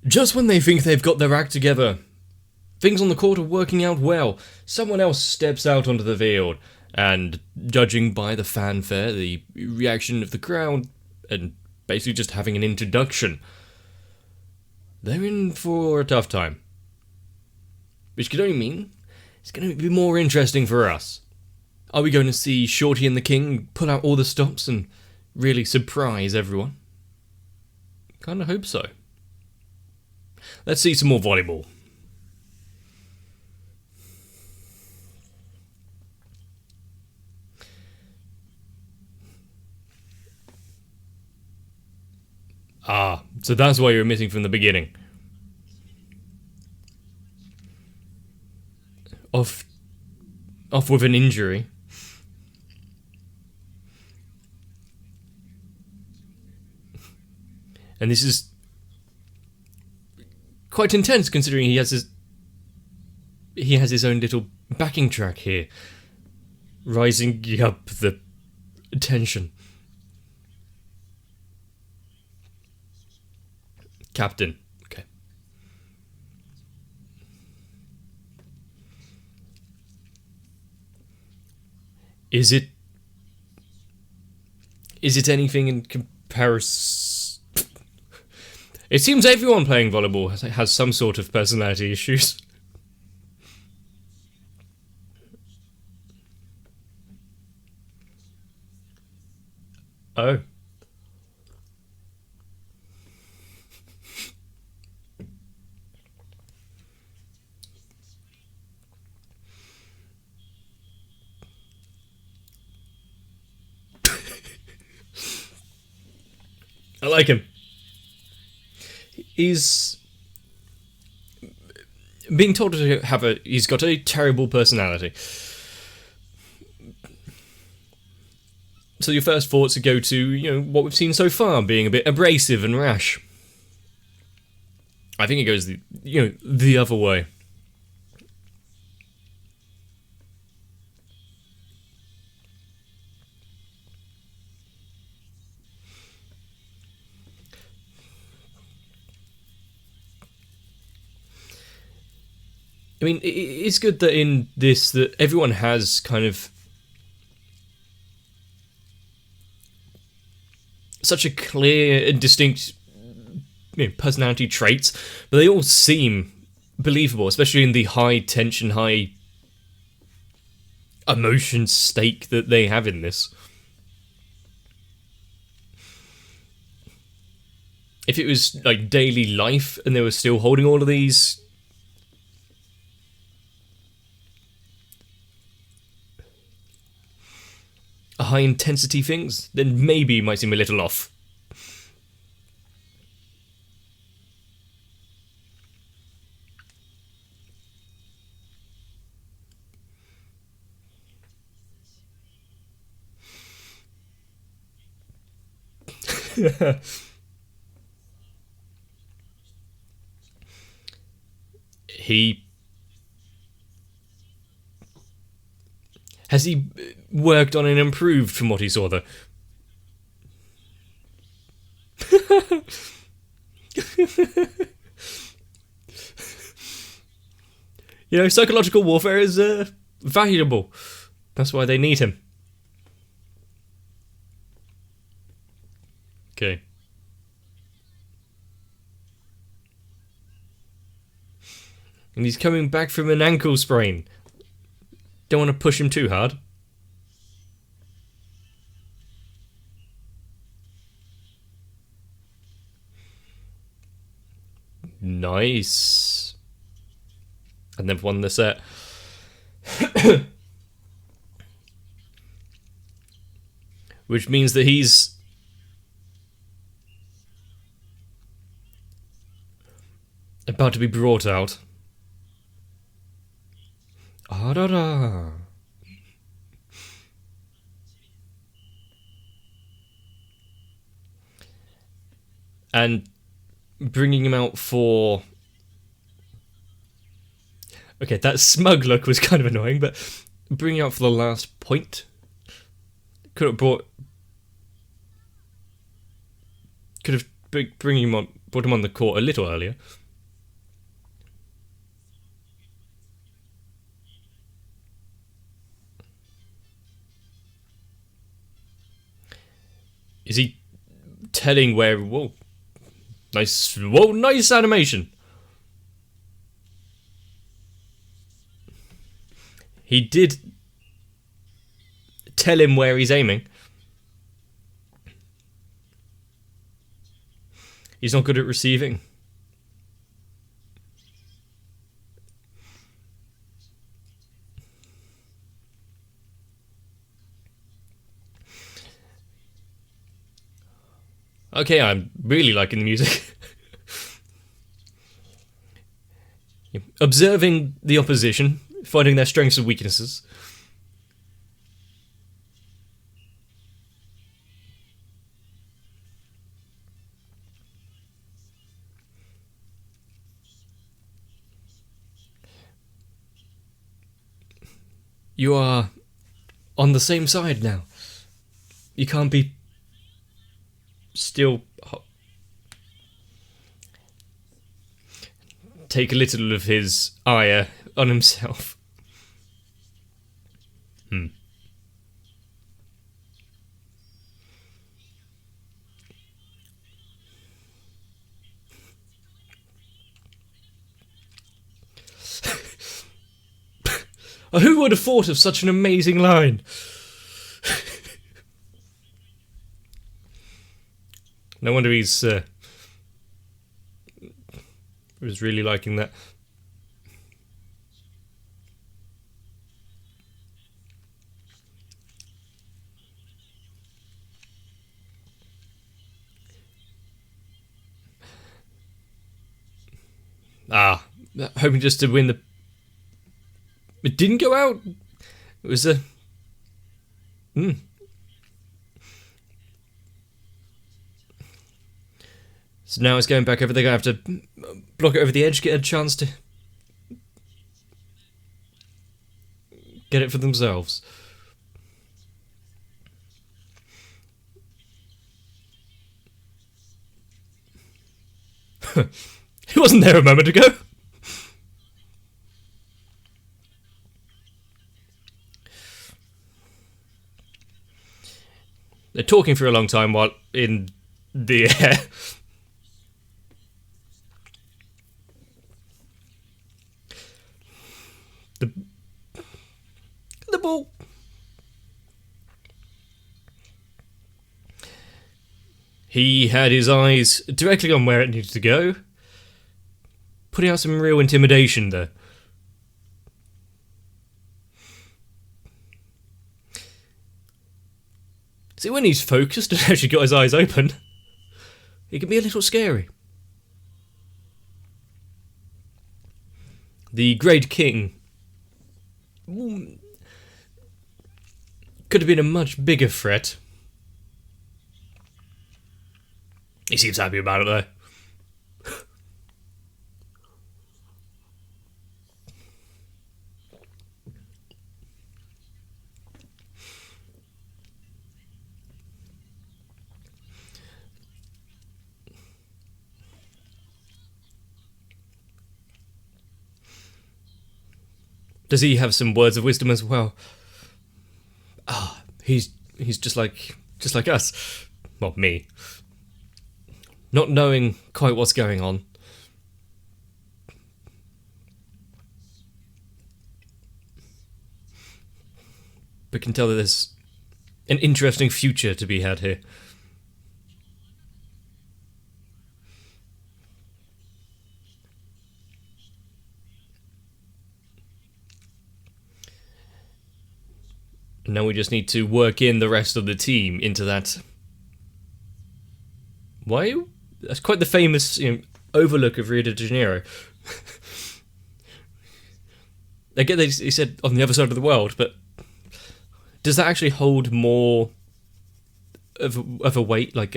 Just when they think they've got their act together, things on the court are working out well, someone else steps out onto the field, and judging by the fanfare, the reaction of the crowd, and basically just having an introduction, they're in for a tough time. Which could only mean it's going to be more interesting for us. Are we going to see Shorty and the King pull out all the stops and really surprise everyone? Kinda hope so. Let's see some more volleyball. Ah, so that's why you were missing from the beginning. Off with an injury. And this is quite intense considering he has his own little backing track here, rising up the tension. Captain. Okay. Is it anything in comparison? It seems everyone playing volleyball has some sort of personality issues. Oh. I like him. He's being told to have he's got a terrible personality. So your first thoughts go to, what we've seen so far, being a bit abrasive and rash. I think it goes the other way. I mean, it's good that in this, that everyone has kind of such a clear and distinct personality traits, but they all seem believable, especially in the high tension, high emotion stake that they have in this. If it was like daily life and they were still holding all of these high intensity things, then maybe it might seem a little off. Has he worked on and improved from what he saw, though? Psychological warfare is valuable. That's why they need him. Okay. And he's coming back from an ankle sprain. Don't want to push him too hard. Nice. And they've won the set. Which means that he's about to be brought out. Ah-da-da. And bringing him out for... Okay, that smug look was kind of annoying, but bringing out for the last point could have brought... bringing him on brought him on the court a little earlier. Is he telling where... Whoa. Nice... Whoa, nice animation. He did tell him where he's aiming. He's not good at receiving. Okay, I'm really liking the music. Observing the opposition, finding their strengths and weaknesses. You are on the same side now. You can't be still... Take a little of his ire on himself. Who would have thought of such an amazing line? No wonder he's was really liking that. Hoping just to win the... It didn't go out. It was a... So now it's going back over. They're going to have to block it over the edge, get a chance to get it for themselves. He wasn't there a moment ago. They're talking for a long time while in the air. The ball. He had his eyes directly on where it needed to go, putting out some real intimidation there. See, when he's focused and actually got his eyes open, it can be a little scary. The Great King could have been a much bigger threat. He seems happy about it though. Does he have some words of wisdom as well? He's just like us. Well, me. Not knowing quite what's going on. But can tell that there's an interesting future to be had here. Now we just need to work in the rest of the team into that. Why? That's quite the famous overlook of Rio de Janeiro. I get that he said on the other side of the world, but does that actually hold more of a weight, like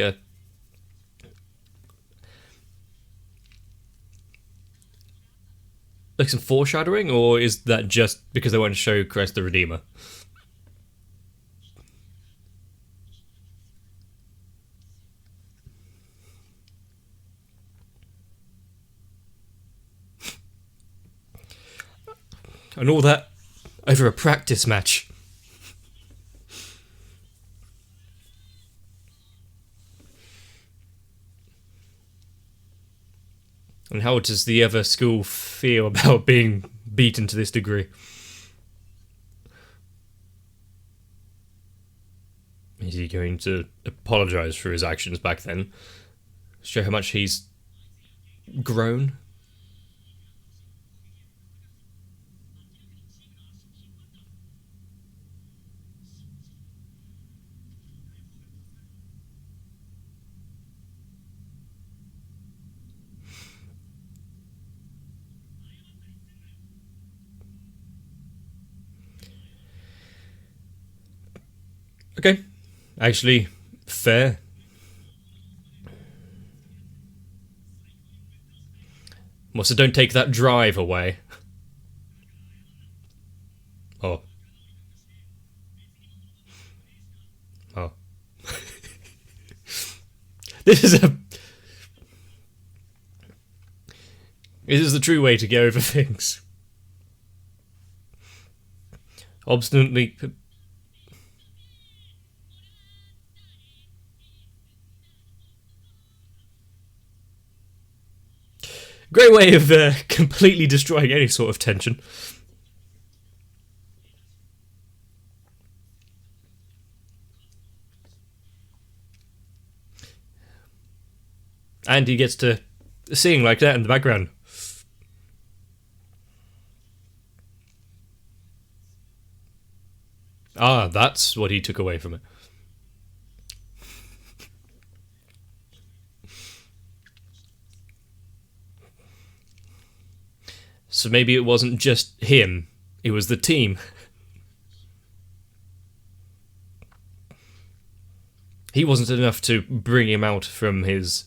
some foreshadowing, or is that just because they want to show Christ the Redeemer? And all that over a practice match. And how does the other school feel about being beaten to this degree? Is he going to apologise for his actions back then? Show how much he's grown? Okay, actually, fair. Well, so don't take that drive away. Oh. Oh. This is the true way to get over things. Obstinately... Great way of completely destroying any sort of tension. And he gets to sing like that in the background. Ah, that's what he took away from it. So maybe it wasn't just him, it was the team. He wasn't enough to bring him out from his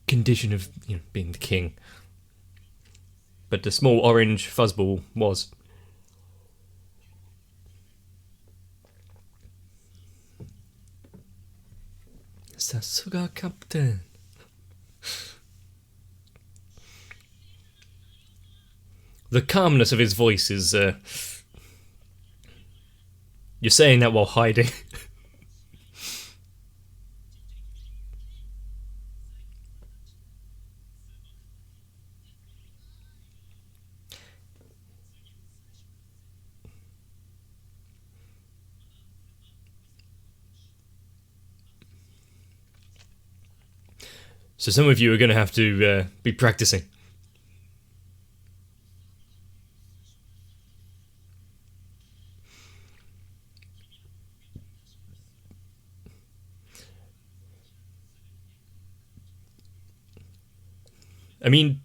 condition of, being the king. But the small orange fuzzball was. Sasuga Captain. The calmness of his voice is, you're saying that while hiding. So some of you are going to have to be practicing. I mean,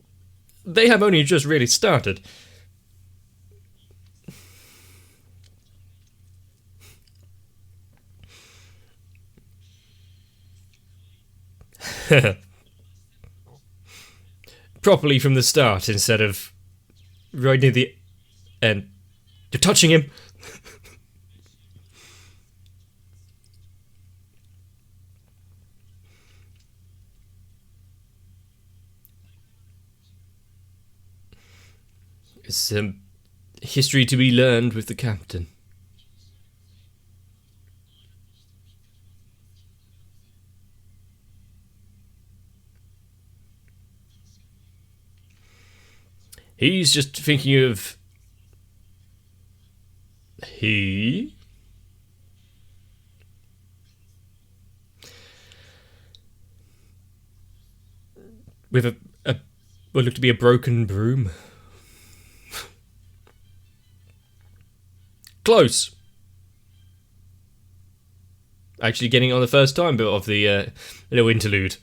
they have only just really started. Properly from the start instead of right near the end. You're touching him! It's history to be learned with the captain. He's just thinking of... He? With what looked to be a broken broom. Close! Actually getting it on the first time bit of the little interlude.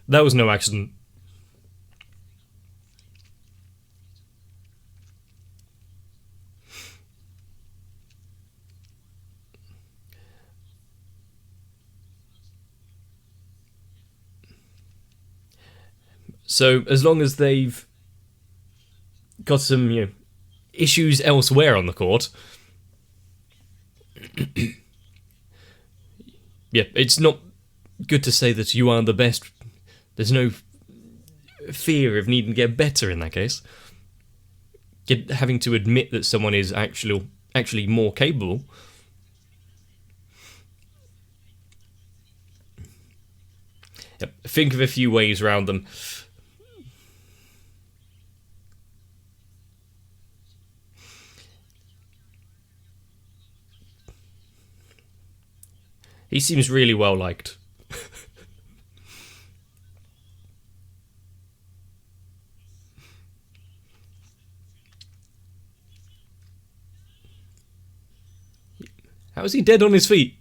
That was no accident. So, as long as they've got some, issues elsewhere on the court, Yeah, it's not good to say that you are the best. There's no fear of needing to get better in that case. Having to admit that someone is actually more capable. Yep, think of a few ways around them. He seems really well liked. How is he dead on his feet?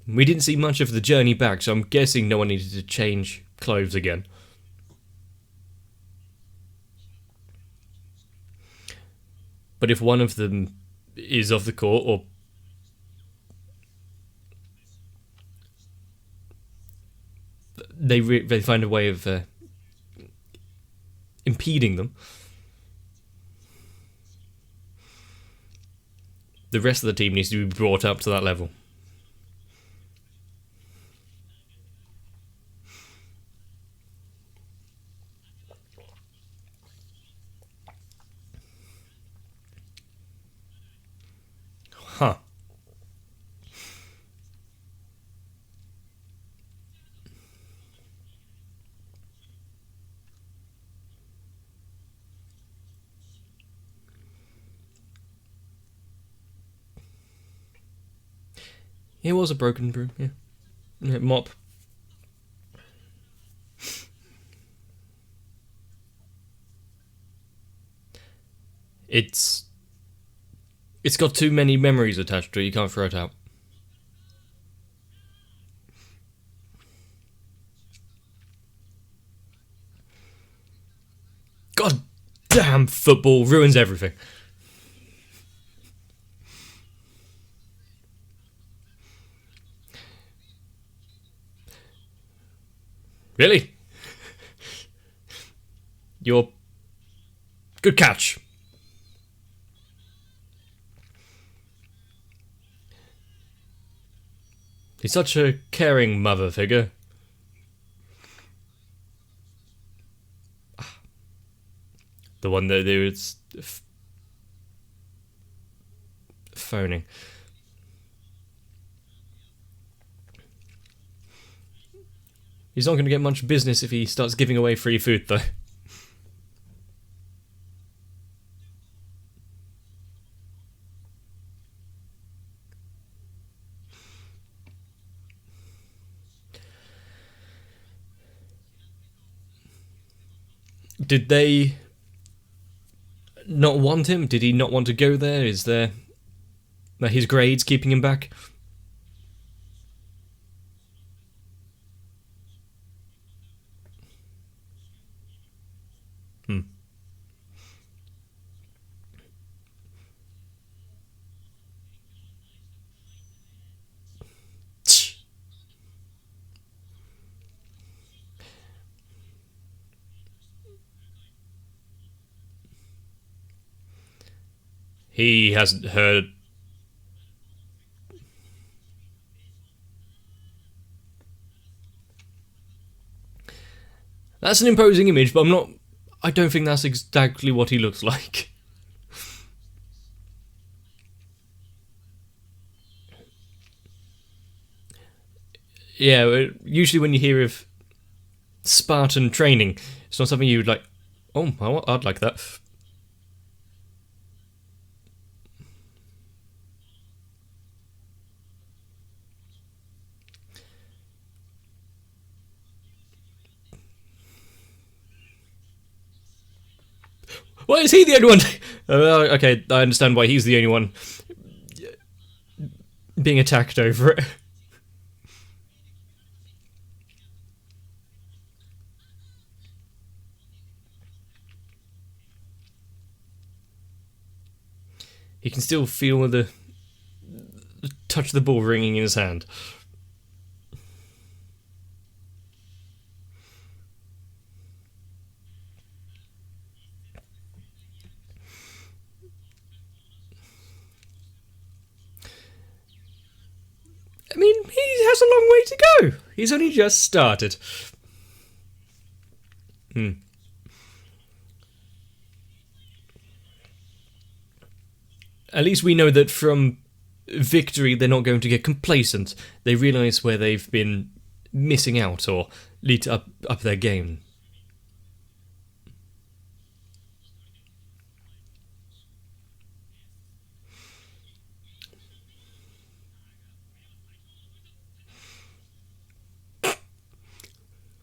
We didn't see much of the journey back, so I'm guessing no one needed to change clothes again. But if one of them is off the court, or they find a way of impeding them, the rest of the team needs to be brought up to that level. Huh. It was a broken broom, yeah. Mop. It's got too many memories attached to it, you can't throw it out. God damn, football ruins everything. Really? You're... Good catch. He's such a caring mother figure. The one that was phoning. He's not going to get much business if he starts giving away free food, though. Did they not want him? Did he not want to go there? Is there his grades keeping him back? He hasn't heard. That's an imposing image, but I don't think that's exactly what he looks like. Yeah, usually when you hear of Spartan training, it's not something you would like. Oh, I'd like that. Why is he the only one? Okay, I understand why he's the only one being attacked over it. He can still feel the touch of the ball ringing in his hand. to go. He's only just started. At least we know that from victory they're not going to get complacent. They realise where they've been missing out or need to up their game.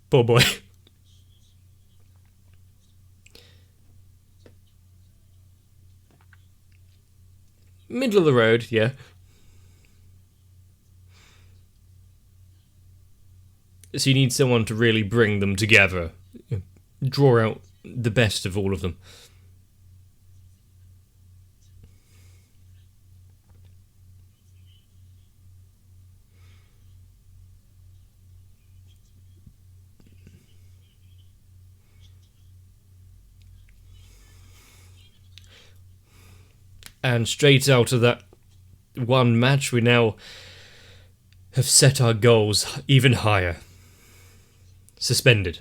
Poor boy. Middle of the road, yeah. So you need someone to really bring them together. Draw out the best of all of them. And straight out of that one match, we now have set our goals even higher. Suspended.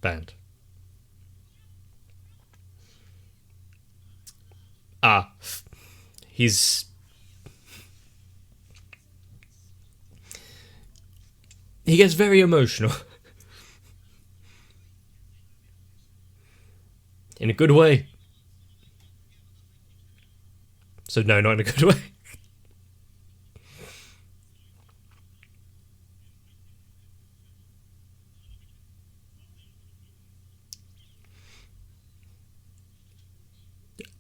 Banned. He's... He gets very emotional. In a good way. So no, not in a good way.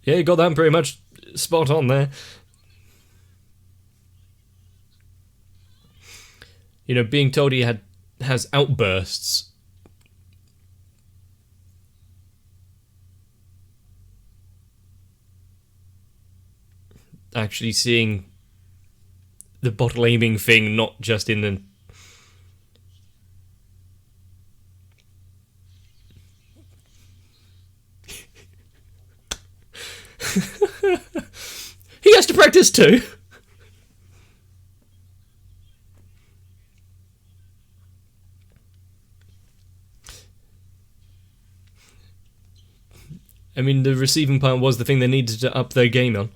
Yeah, you got that pretty much spot on there. You know, being told he has outbursts. Actually seeing the bottle aiming thing not just in the... He has to practice too. I mean, the receiving part was the thing they needed to up their game on.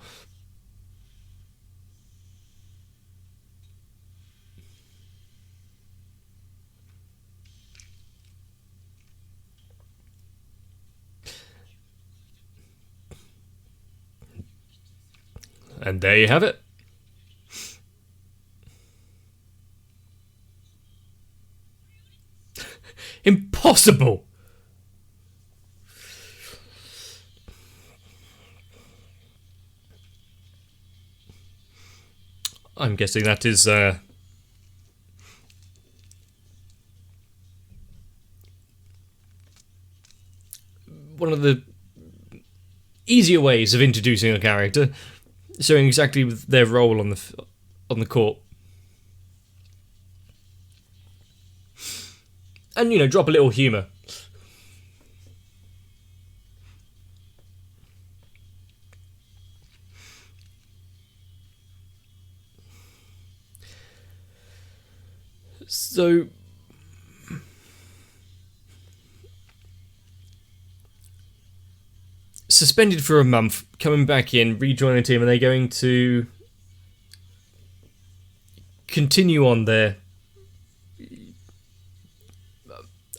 And there you have it. Impossible! I'm guessing that is one of the easier ways of introducing a character, showing exactly their role on the court. And, you know, drop a little humour. So... suspended for a month, coming back in, rejoining the team, and they're going to continue on their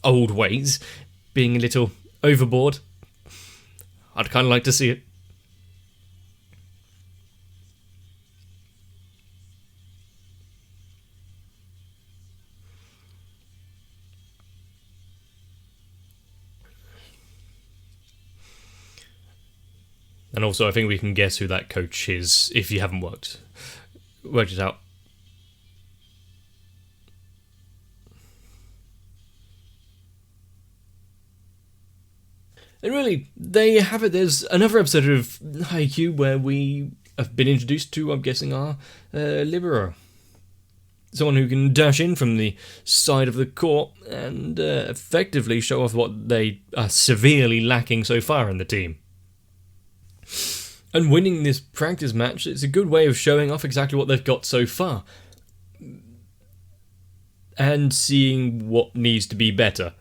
old ways, being a little overboard. I'd kind of like to see it. And also, I think we can guess who that coach is if you haven't worked it out. And really, there you have it. There's another episode of Haikyuu where we have been introduced to, I'm guessing, our libero. Someone who can dash in from the side of the court and effectively show off what they are severely lacking so far in the team. And winning this practice match, it's a good way of showing off exactly what they've got so far. and seeing what needs to be better.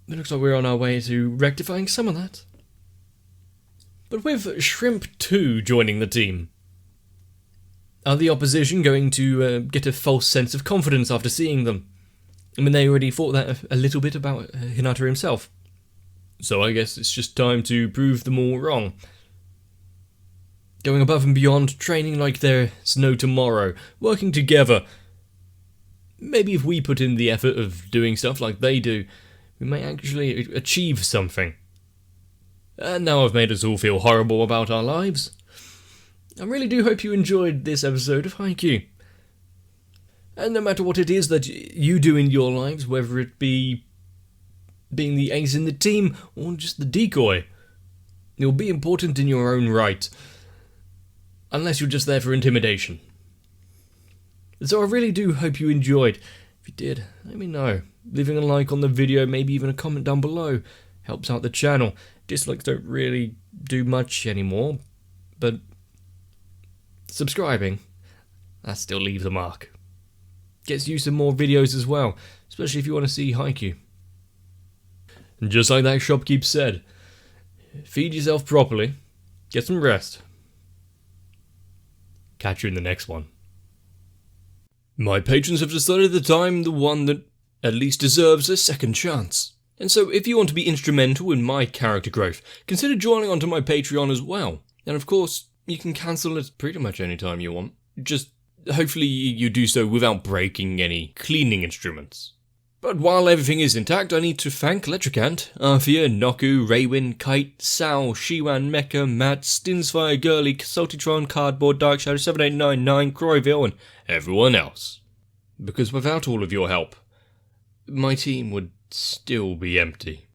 It looks like we're on our way to rectifying some of that. But with Shrimp 2 joining the team, are the opposition going to get a false sense of confidence after seeing them? I mean, they already thought that a little bit about Hinata himself. So I guess it's just time to prove them all wrong. Going above and beyond, training like there's no tomorrow, working together. Maybe if we put in the effort of doing stuff like they do, we may actually achieve something. And now I've made us all feel horrible about our lives. I really do hope you enjoyed this episode of Haikyuu. And no matter what it is that you do in your lives, whether it be being the ace in the team or just the decoy, you'll be important in your own right. Unless you're just there for intimidation. So I really do hope you enjoyed. If you did, let me know. Leaving a like on the video, maybe even a comment down below, helps out the channel. Dislikes don't really do much anymore, but subscribing, that still leaves a mark. Gets you some more videos as well, especially if you want to see Haikyuu. And just like that shopkeep said, feed yourself properly, get some rest. Catch you in the next one. My patrons have decided that I'm the one that at least deserves a second chance. And so if you want to be instrumental in my character growth, consider joining onto my Patreon as well. And of course, you can cancel it pretty much any time you want. Just hopefully you do so without breaking any cleaning instruments. But while everything is intact, I need to thank Electricant, Arthea, Noku, Raywin, Kite, Sal, Shiwan, Mecha, Matt, Stinsfire, Girly, Saltitron, Cardboard, Darkshadow, 7899, Croyville, and everyone else. Because without all of your help, my team would still be empty.